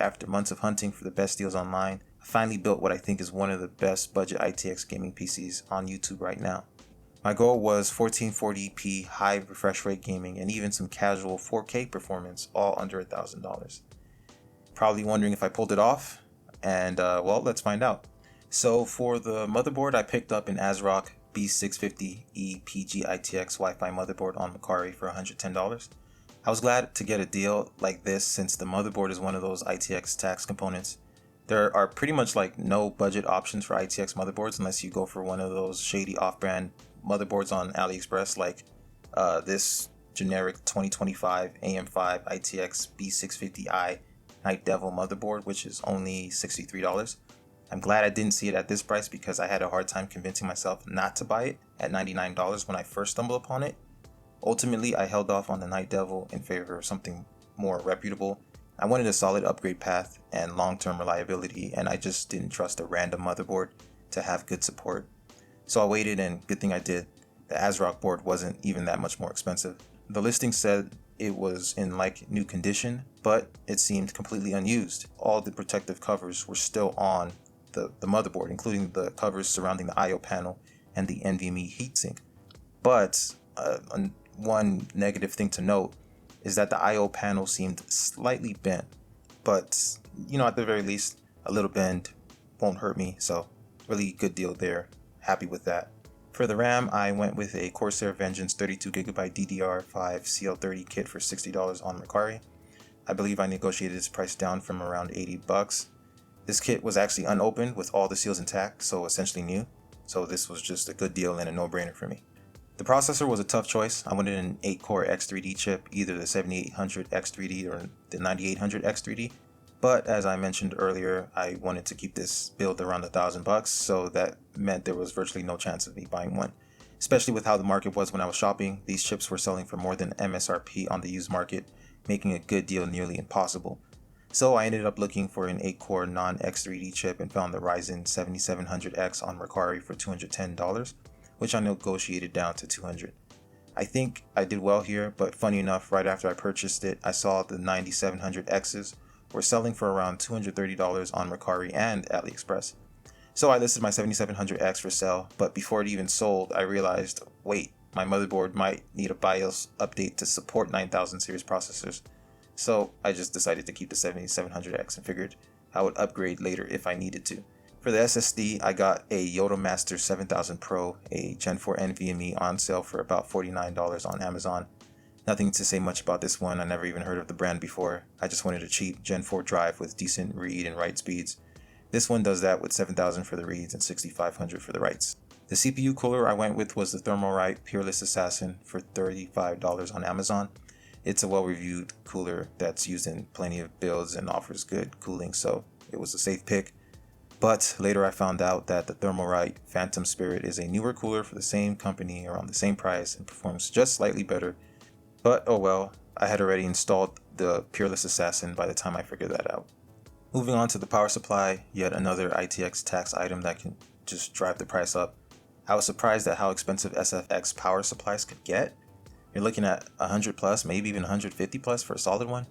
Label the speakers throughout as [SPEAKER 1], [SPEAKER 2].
[SPEAKER 1] after months of hunting for the best deals online, I finally built what I think is one of the best budget ITX gaming PCs on YouTube right now. My goal was 1440p high refresh rate gaming and even some casual 4K performance, all under $1,000. Probably wondering if I pulled it off, and well, let's find out. So for the motherboard, I picked up an ASRock B650E PG ITX Wi-Fi motherboard on Mercari for $110. I was glad to get a deal like this since the motherboard is one of those ITX tax components. There are pretty much like no budget options for ITX motherboards unless you go for one of those shady off-brand motherboards on AliExpress like this generic 2025 AM5 ITX B650i Night Devil motherboard, which is only $63. I'm glad I didn't see it at this price because I had a hard time convincing myself not to buy it at $99 when I first stumbled upon it. Ultimately, I held off on the Night Devil in favor of something more reputable. I wanted a solid upgrade path and long-term reliability, and I just didn't trust a random motherboard to have good support. So I waited, and good thing I did. The ASRock board wasn't even that much more expensive. The listing said it was in like new condition, but it seemed completely unused. All the protective covers were still on the motherboard, including the covers surrounding the I/O panel and the NVMe heatsink. But one negative thing to note is that the I/O panel seemed slightly bent, but at the very least, a little bend won't hurt me, so really good deal there. Happy with that. For the RAM, I went with a Corsair Vengeance 32GB DDR5 CL30 kit for $60 on Mercari. I believe I negotiated its price down from around $80. This kit was actually unopened with all the seals intact, so essentially new. So this was just a good deal and a no-brainer for me. The processor was a tough choice. I wanted an 8-core X3D chip, either the 7800 X3D or the 9800 X3D. But as I mentioned earlier, I wanted to keep this build around $1,000, so that meant there was virtually no chance of me buying one. Especially with how the market was when I was shopping, these chips were selling for more than MSRP on the used market, making a good deal nearly impossible. So I ended up looking for an 8-core non-X3D chip and found the Ryzen 7700X on Mercari for $210, which I negotiated down to $200. I think I did well here, but funny enough, right after I purchased it, I saw the 9700Xs were selling for around $230 on Mercari and AliExpress. So I listed my 7700X for sale, but before it even sold, I realized, wait, my motherboard might need a BIOS update to support 9000 series processors. So I just decided to keep the 7700X and figured I would upgrade later if I needed to. For the SSD, I got a Yotomaster 7000 Pro, a Gen 4 NVMe on sale for about $49 on Amazon. Nothing to say much about this one, I never even heard of the brand before. I just wanted a cheap Gen 4 drive with decent read and write speeds. This one does that with 7000 for the reads and 6500 for the writes. The CPU cooler I went with was the Thermalright Peerless Assassin for $35 on Amazon. It's a well-reviewed cooler that's used in plenty of builds and offers good cooling, so it was a safe pick. But later I found out that the Thermalright Phantom Spirit is a newer cooler for the same company around the same price and performs just slightly better. But oh well, I had already installed the Peerless Assassin by the time I figured that out. Moving on to the power supply, yet another ITX tax item that can just drive the price up. I was surprised at how expensive SFX power supplies could get. You're looking at 100 plus, maybe even 150 plus for a solid one.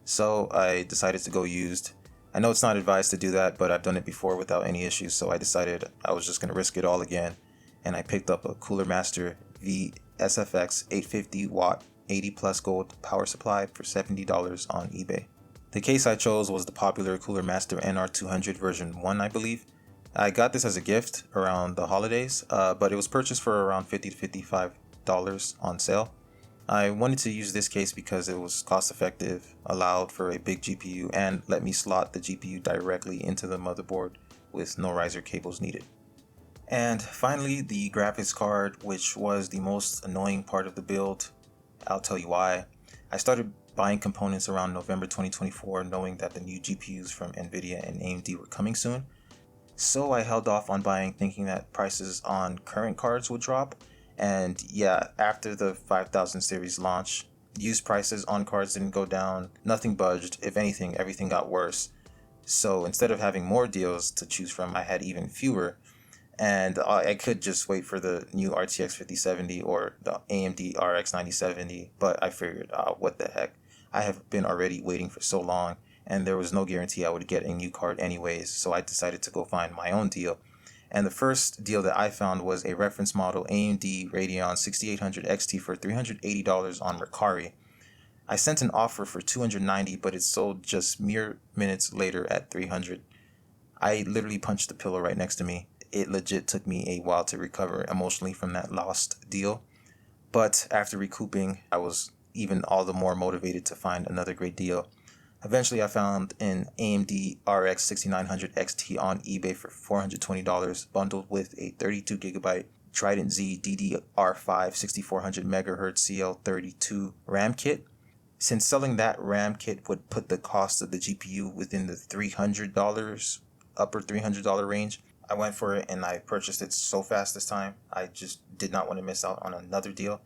[SPEAKER 1] So I decided to go used. I know it's not advised to do that, but I've done it before without any issues, so I decided I was just going to risk it all again, and I picked up a Cooler Master V SFX 850 watt 80 plus gold power supply for $70 on eBay. The case I chose was the popular Cooler Master NR200 version 1, I believe. I got this as a gift around the holidays, but it was purchased for around $50 to $55 on sale. I wanted to use this case because it was cost effective, allowed for a big GPU, and let me slot the GPU directly into the motherboard with no riser cables needed. And finally, the graphics card, which was the most annoying part of the build. I'll tell you why. I started buying components around November 2024, knowing that the new GPUs from Nvidia and AMD were coming soon. So I held off on buying, thinking that prices on current cards would drop. And yeah, after the 5000 series launch, used prices on cards didn't go down, nothing budged. If anything, everything got worse. So instead of having more deals to choose from, I had even fewer. And I could just wait for the new RTX 5070 or the AMD RX 9070, but I figured, what the heck. I have been already waiting for so long, and there was no guarantee I would get a new card anyways, so I decided to go find my own deal. And the first deal that I found was a reference model AMD Radeon 6800 XT for $380 on Mercari. I sent an offer for $290, but it sold just mere minutes later at $300. I literally punched the pillow right next to me. It legit took me a while to recover emotionally from that lost deal. But after recouping, I was even all the more motivated to find another great deal. Eventually, I found an AMD RX 6900 XT on eBay for $420, bundled with a 32GB Trident Z DDR5 6400 MHz CL32 RAM kit. Since selling that RAM kit would put the cost of the GPU within the $300, upper $300 range, I went for it and I purchased it so fast this time. I just did not want to miss out on another deal.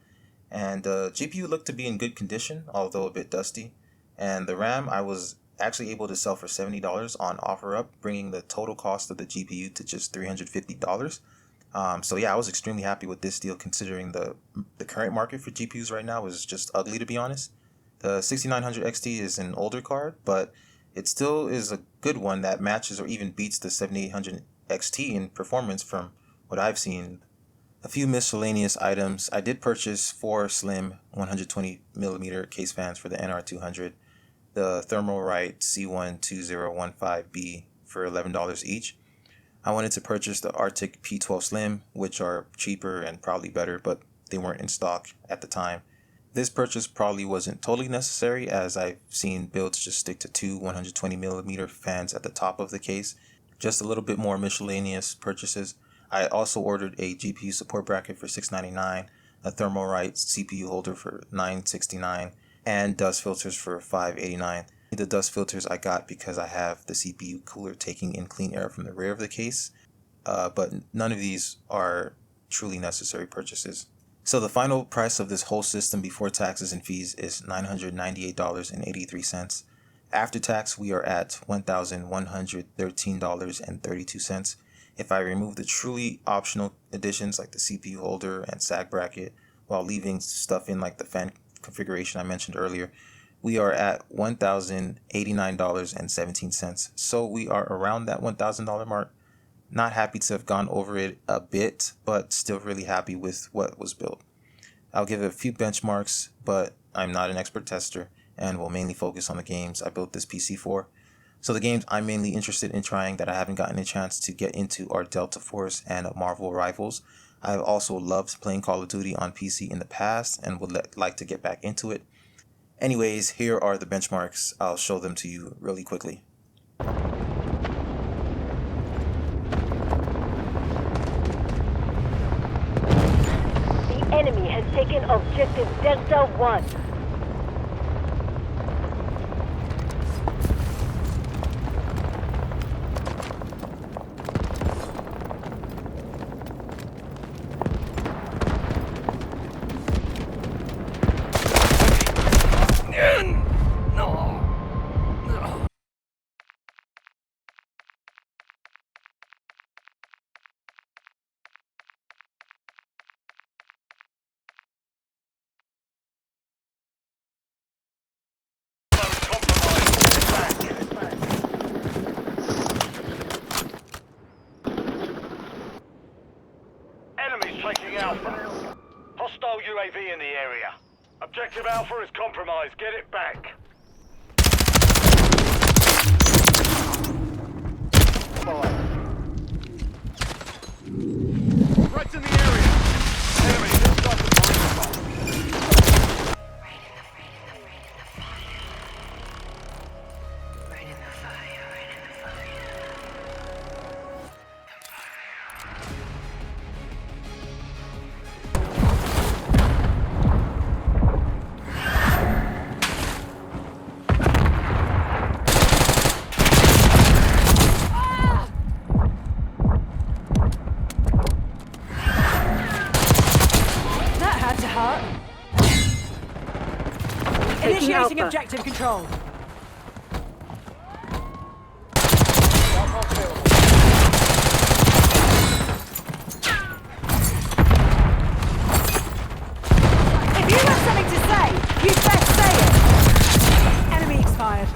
[SPEAKER 1] And the GPU looked to be in good condition, although a bit dusty. And the RAM I was actually able to sell for $70 on OfferUp, bringing the total cost of the GPU to just $350. So yeah, I was extremely happy with this deal considering the current market for GPUs right now is just ugly, to be honest. The 6900 XT is an older card, but it still is a good one that matches or even beats the 7800 XT in performance from what I've seen. A few miscellaneous items. I did purchase 4 slim 120mm case fans for the NR200, the Thermalright C12015B for $11 each. I wanted to purchase the Arctic P12 Slim, which are cheaper and probably better, but they weren't in stock at the time. This purchase probably wasn't totally necessary, as I've seen builds just stick to 2 120mm fans at the top of the case. Just a little bit more miscellaneous purchases. I also ordered a GPU support bracket for $699, a Thermalright CPU holder for $969, and dust filters for $589. The dust filters I got because I have the CPU cooler taking in clean air from the rear of the case, but none of these are truly necessary purchases. So the final price of this whole system before taxes and fees is $998.83. After tax, we are at $1,113.32. If I remove the truly optional additions like the CPU holder and SAG bracket, while leaving stuff in like the fan configuration I mentioned earlier, we are at $1,089.17. So we are around that $1,000 mark. Not happy to have gone over it a bit, but still really happy with what was built. I'll give it a few benchmarks, but I'm not an expert tester and will mainly focus on the games I built this PC for. So the games I'm mainly interested in trying that I haven't gotten a chance to get into are Delta Force and Marvel Rivals. I've also loved playing Call of Duty on PC in the past and would like to get back into it. Anyways, here are the benchmarks. I'll show them to you really quickly.
[SPEAKER 2] The enemy has taken objective Delta 1.
[SPEAKER 3] Taking Alpha. Hostile UAV in the area. Objective Alpha is compromised. Get it back. Threats in the area. Enemies inside the perimeter.
[SPEAKER 2] Initiating objective control. If you have something to say, you'd best say it. Enemy expired.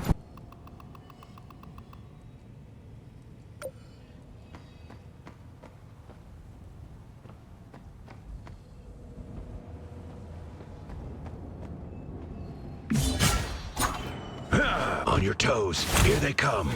[SPEAKER 4] On your toes. Here they come.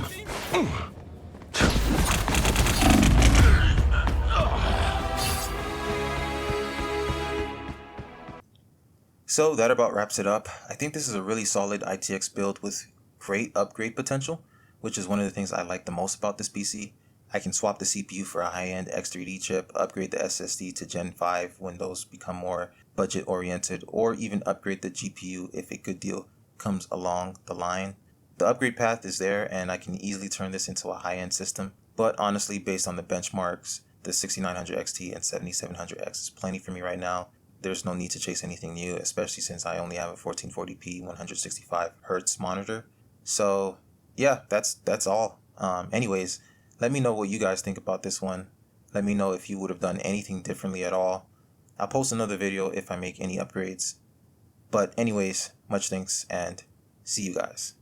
[SPEAKER 1] So that about wraps it up. I think this is a really solid ITX build with great upgrade potential, which is one of the things I like the most about this PC. I can swap the CPU for a high-end X3D chip, upgrade the SSD to Gen 5 when those become more budget-oriented, or even upgrade the GPU if a good deal comes along the line. The upgrade path is there, and I can easily turn this into a high-end system. But honestly, based on the benchmarks, the 6900 XT and 7700X is plenty for me right now. There's no need to chase anything new, especially since I only have a 1440p 165Hz monitor. So yeah, that's all. Anyways, let me know what you guys think about this one. Let me know if you would have done anything differently at all. I'll post another video if I make any upgrades. But anyways, much thanks and see you guys.